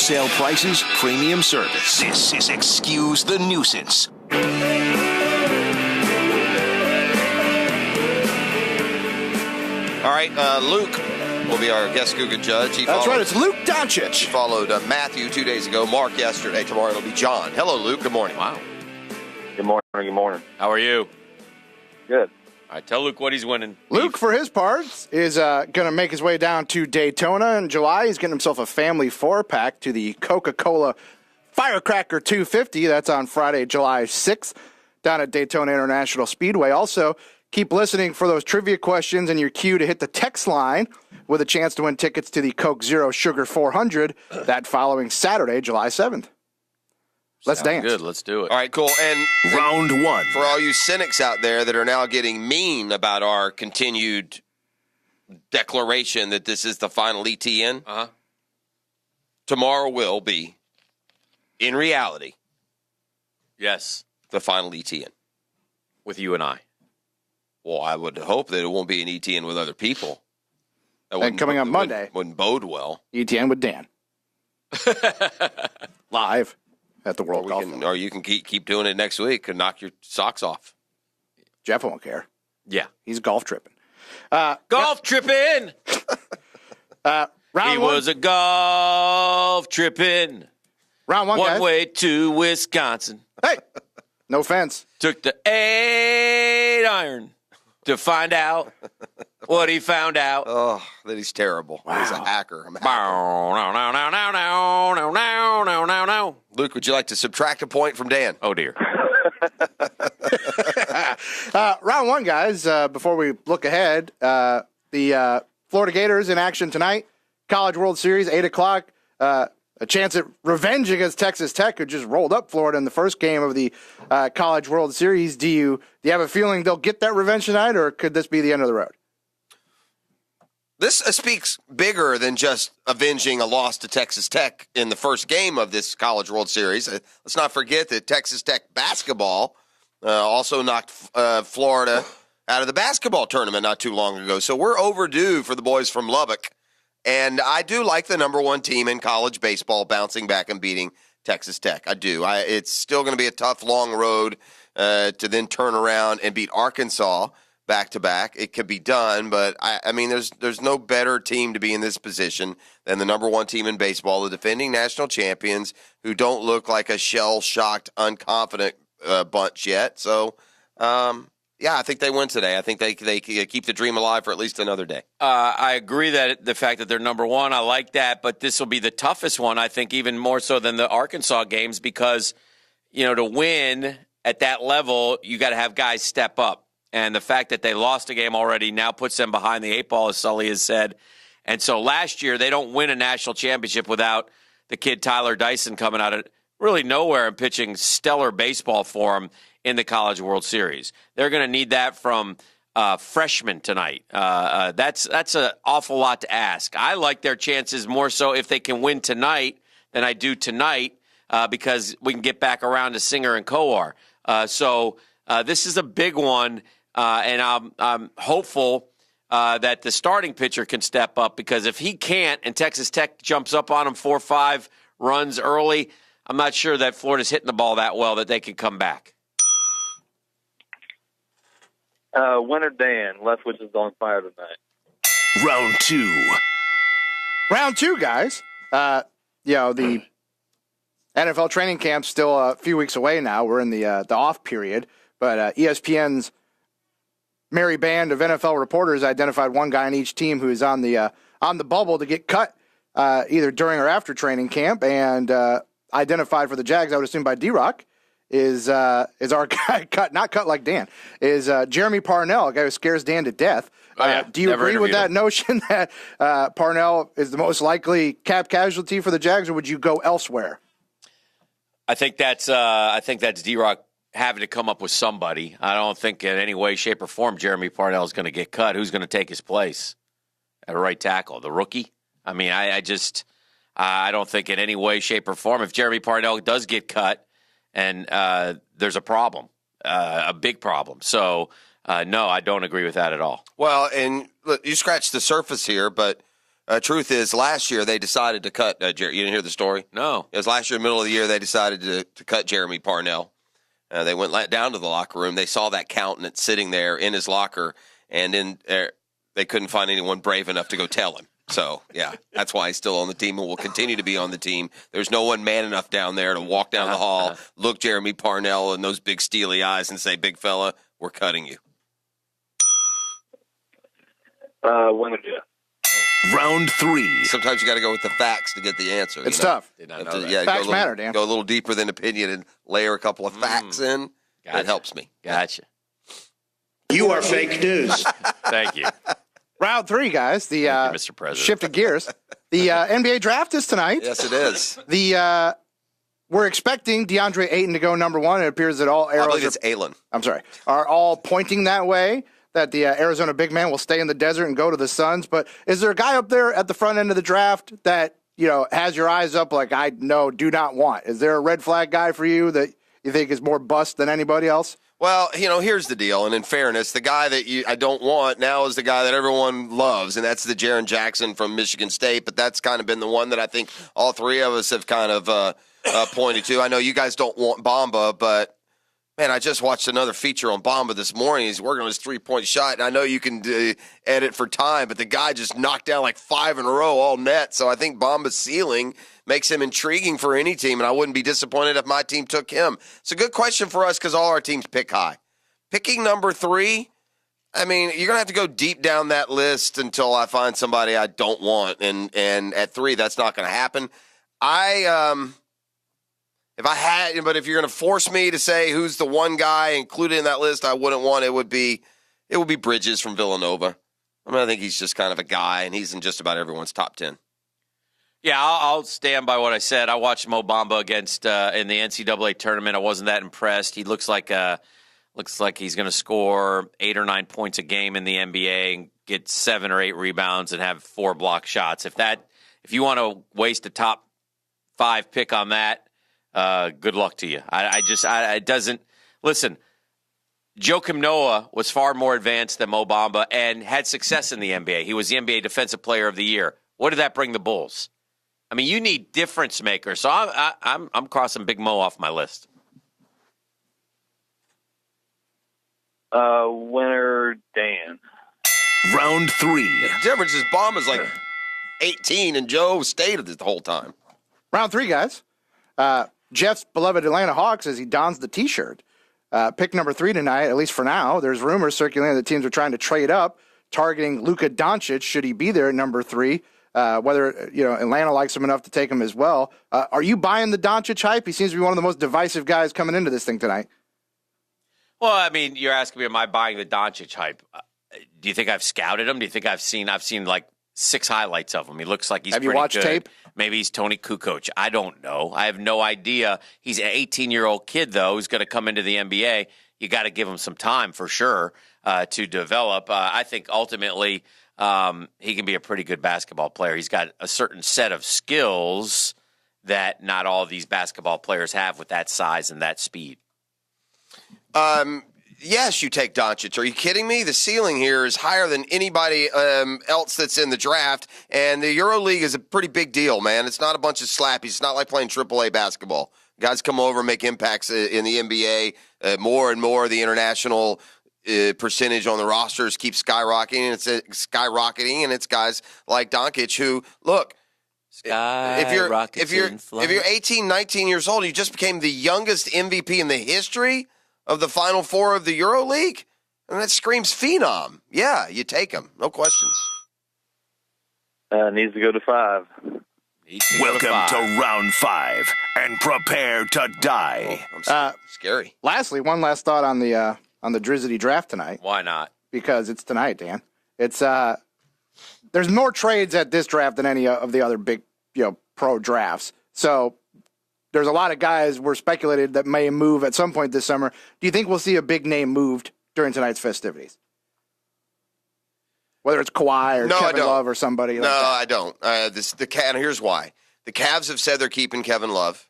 Wholesale prices, premium service. This is Excuse the Nuisance. All right, Luke will be our guest Googan judge. That's right, it's Luke Doncic. He followed Matthew 2 days ago, Mark yesterday. Tomorrow it'll be John. Hello, Luke. Good morning. Wow. Good morning. Good morning. How are you? Good. All right, tell Luke what he's winning. Luke, for his part, is going to make his way down to Daytona in July. He's getting himself a family 4-pack to the Coca-Cola Firecracker 250. That's on Friday, July 6th, down at Daytona International Speedway. Also, keep listening for those trivia questions and your cue to hit the text line with a chance to win tickets to the Coke Zero Sugar 400 that following Saturday, July 7th. Let's dance. Good, let's do it. All right, cool. And Round one. for all you cynics out there that are now getting mean about our continued declaration that this is the final ETN, tomorrow will be, in reality, Yes, the final ETN. with you and I. Well, I would hope that it won't be an ETN with other people. That And coming up Monday, wouldn't bode well. ETN with Dan. Live at the World Golf. Or you can keep doing it next week and knock your socks off. Jeff won't care. Yeah. He's golf tripping. Golf tripping! Round He one. was a golf tripping. Round one, One guys. way to Wisconsin. Hey, no offense. Took the 8-iron to find out what he found out. Oh, that he's terrible. He's a hacker. I'm a hacker. No. Luke, would you like to subtract a point from Dan? Oh, dear. Round one, guys. Before we look ahead, the Florida Gators in action tonight. College World Series, 8 o'clock. A chance at revenge against Texas Tech, who just rolled up Florida in the first game of the College World Series. Do you have a feeling they'll get that revenge tonight, or could this be the end of the road? This speaks bigger than just avenging a loss to Texas Tech in the first game of this College World Series. Let's not forget that Texas Tech basketball also knocked Florida out of the basketball tournament not too long ago. So we're overdue for the boys from Lubbock. And I do like the number one team in college baseball bouncing back and beating Texas Tech. I do. It's still going to be a tough, long road to then turn around and beat Arkansas back-to-back. It could be done, but, I mean, there's no better team to be in this position than the number one team in baseball, the defending national champions, who don't look like a shell-shocked, unconfident bunch yet. So, yeah, I think they win today. I think they keep the dream alive for at least another day. I agree that the fact that they're number one, I like that, but this will be the toughest one, I think, even more so than the Arkansas games because, to win at that level, you got to have guys step up. And the fact that they lost a game already now puts them behind the 8 ball, as Sully has said. And so last year, they don't win a national championship without the kid Tyler Dyson coming out of really nowhere and pitching stellar baseball for them in the College World Series. They're going to need that from freshmen tonight. That's an awful lot to ask. I like their chances more so if they can win tonight than I do tonight because we can get back around to Singer and Kowar. So this is a big one, and I'm hopeful that the starting pitcher can step up because if he can't and Texas Tech jumps up on him 4-5 runs early, I'm not sure that Florida's hitting the ball that well that they can come back. Winner Dan. Leftwich is on fire tonight. Round two. Round two, guys. The NFL training camp's still a few weeks away now. We're in the off period, but ESPN's merry band of NFL reporters identified one guy on each team who is on the bubble to get cut either during or after training camp, and identified for the Jags, I would assume by D-Rock, is our guy not cut like Dan, is Jeremy Parnell, a guy who scares Dan to death. Do you agree with that notion that Parnell is the most likely cap casualty for the Jags, or would you go elsewhere? I think that's D-Rock having to come up with somebody. I don't think in any way, shape, or form Jeremy Parnell is going to get cut. Who's going to take his place at right tackle? The rookie? I mean, I don't think in any way, shape, or form if Jeremy Parnell does get cut, and there's a problem, a big problem. So, no, I don't agree with that at all. Well, and look, you scratch the surface here, but Truth is, last year they decided to cut Jerry. You didn't hear the story? No. It was last year, middle of the year, they decided to cut Jeremy Parnell. They went down to the locker room. They saw that countenance sitting there in his locker, and they couldn't find anyone brave enough to go tell him. So, yeah, that's why he's still on the team and will continue to be on the team. There's no one man enough down there to walk down the hall, look Jeremy Parnell in those big steely eyes and say, big fella, we're cutting you. Winner Jeff. Round 3. Sometimes you got to go with the facts to get the answer. It's tough. Did not know that. Yeah, Facts matter, Dan. Go a little deeper than opinion and layer a couple of facts in. Gotcha. It helps me. Gotcha. You are fake news. Thank you. Round 3, guys. The Thank you, Mr. President. shifted gears. The NBA draft is tonight. Yes, it is. We're expecting DeAndre Ayton to go number 1. It appears that all I arrows believe it's Aylin. are all pointing that way, that the Arizona big man will stay in the desert and go to the Suns. But is there a guy up there at the front end of the draft that, has your eyes up like I do not want? Is there a red flag guy for you that you think is more bust than anybody else? Well, here's the deal. And in fairness, the guy that I don't want now is the guy that everyone loves, and that's the Jaren Jackson from Michigan State. But that's kind of been the one that I think all three of us have kind of pointed to. I know you guys don't want Bamba, but, man, I just watched another feature on Bamba this morning. He's working on his three-point shot, and I know you can edit for time, but the guy just knocked down like 5 in a row all net. So I think Bamba's ceiling makes him intriguing for any team, and I wouldn't be disappointed if my team took him. It's a good question for us because all our teams pick high. Picking number 3, I mean, you're going to have to go deep down that list until I find somebody I don't want, and at 3, that's not going to happen. But if you're going to force me to say who's the one guy included in that list I wouldn't want, it would be Bridges from Villanova. I mean, I think he's just kind of a guy, and he's in just about everyone's top 10. Yeah, I'll stand by what I said. I watched Mo Bamba against in the NCAA tournament. I wasn't that impressed. He looks like he's going to score 8 or 9 points a game in the NBA and get 7 or 8 rebounds and have 4 block shots. If you want to waste a top 5 pick on that, good luck to you. It doesn't. Listen, Joakim Noah was far more advanced than Mo Bamba and had success in the NBA. He was the NBA Defensive Player of the Year. What did that bring the Bulls? I mean, you need difference makers. So I'm crossing Big Mo off my list. Winner Dan. Round 3. The difference is Bamba's like 18, and Joe stayed the whole time. Round 3, guys. Jeff's beloved Atlanta Hawks as he dons the T-shirt. Pick number 3 tonight, at least for now. There's rumors circulating that teams are trying to trade up, targeting Luka Doncic should he be there at number 3. Whether Atlanta likes him enough to take him as well. Are you buying the Doncic hype? He seems to be one of the most divisive guys coming into this thing tonight. Well, I mean, you're asking me, am I buying the Doncic hype? Do you think I've scouted him? Do you think I've seen like 6 highlights of him? He looks like he's Have pretty you watched good. tape? Maybe he's Tony Kukoc. I don't know. I have no idea. He's an 18-year-old kid, though, who's going to come into the NBA. You got to give him some time for sure to develop. I think ultimately he can be a pretty good basketball player. He's got a certain set of skills that not all of these basketball players have with that size and that speed. Yes, you take Doncic. Are you kidding me? The ceiling here is higher than anybody else that's in the draft, and the EuroLeague is a pretty big deal, man. It's not a bunch of slappies. It's not like playing AAA basketball. Guys come over and make impacts in the NBA. More and more, the international percentage on the rosters keeps skyrocketing, and it's guys like Doncic who, look, if you're 18, 19 years old, you just became the youngest MVP in the history of the Final Four of the EuroLeague, and that screams phenom. Yeah, you take him. No questions. Needs to go to 5. Welcome to round 5, and prepare to die. I'm scary. Lastly, one last thought on the Drizzy draft tonight. Why not? Because it's tonight, Dan. It's there's more trades at this draft than any of the other big pro drafts. So there's a lot of guys were speculated that may move at some point this summer. Do you think we'll see a big name moved during tonight's festivities? Whether it's Kawhi or Kevin Love or somebody like that. No, I don't. And here's why. The Cavs have said they're keeping Kevin Love.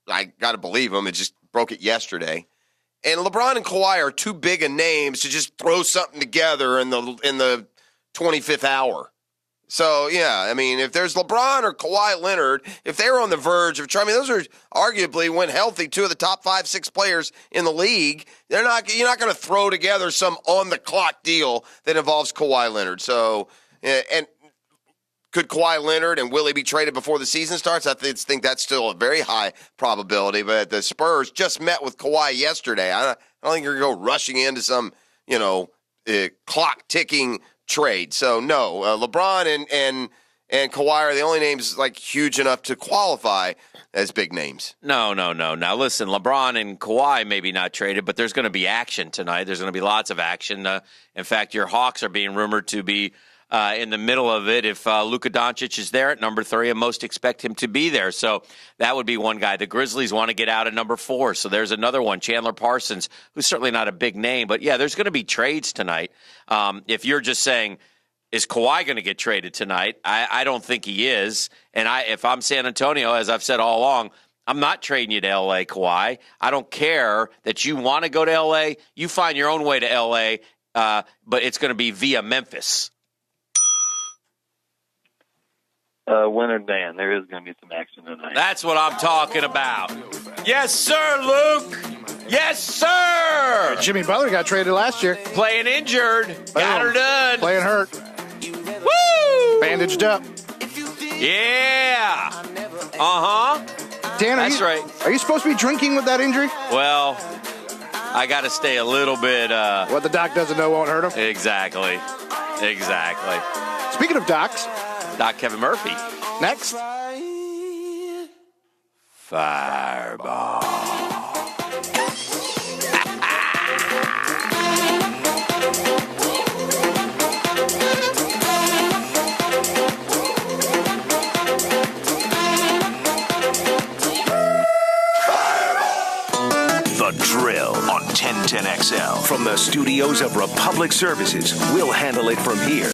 I got to believe them. It just broke it yesterday. And LeBron and Kawhi are too big a names to just throw something together in the 25th hour. So, yeah, I mean, if there's LeBron or Kawhi Leonard, if they were on the verge of trying, I mean, those are arguably, when healthy, two of the top 5-6 players in the league. You're not going to throw together some on-the-clock deal that involves Kawhi Leonard. So, and could Kawhi Leonard and will he be traded before the season starts? I think that's still a very high probability. But the Spurs just met with Kawhi yesterday. I don't think you're going to go rushing into some, clock-ticking trade. So no, LeBron and Kawhi are the only names like huge enough to qualify as big names. No. Now listen, LeBron and Kawhi maybe not traded, but there's going to be action tonight. There's going to be lots of action. In fact, your Hawks are being rumored to be in the middle of it if Luka Doncic is there at number 3, and most expect him to be there. So that would be one guy. The Grizzlies want to get out at number 4, so there's another one, Chandler Parsons, who's certainly not a big name. But, yeah, there's going to be trades tonight. If you're just saying, is Kawhi going to get traded tonight? I don't think he is. And if I'm San Antonio, as I've said all along, I'm not trading you to L.A., Kawhi. I don't care that you want to go to L.A. You find your own way to L.A., but it's going to be via Memphis. Winner Dan, there is going to be some action tonight. That's what I'm talking about. Yes, sir, Luke. Yes, sir. Jimmy Butler got traded last year. Playing injured. Got her done. Playing hurt. Woo! Bandaged up. Yeah. Dan, That's right. Are you supposed to be drinking with that injury? Well, I got to stay a little bit. What the doc doesn't know won't hurt him. Exactly. Speaking of docs, Doc Kevin Murphy. next. Fireball. The Drill on 1010XL. From the studios of Republic Services, we'll handle it from here.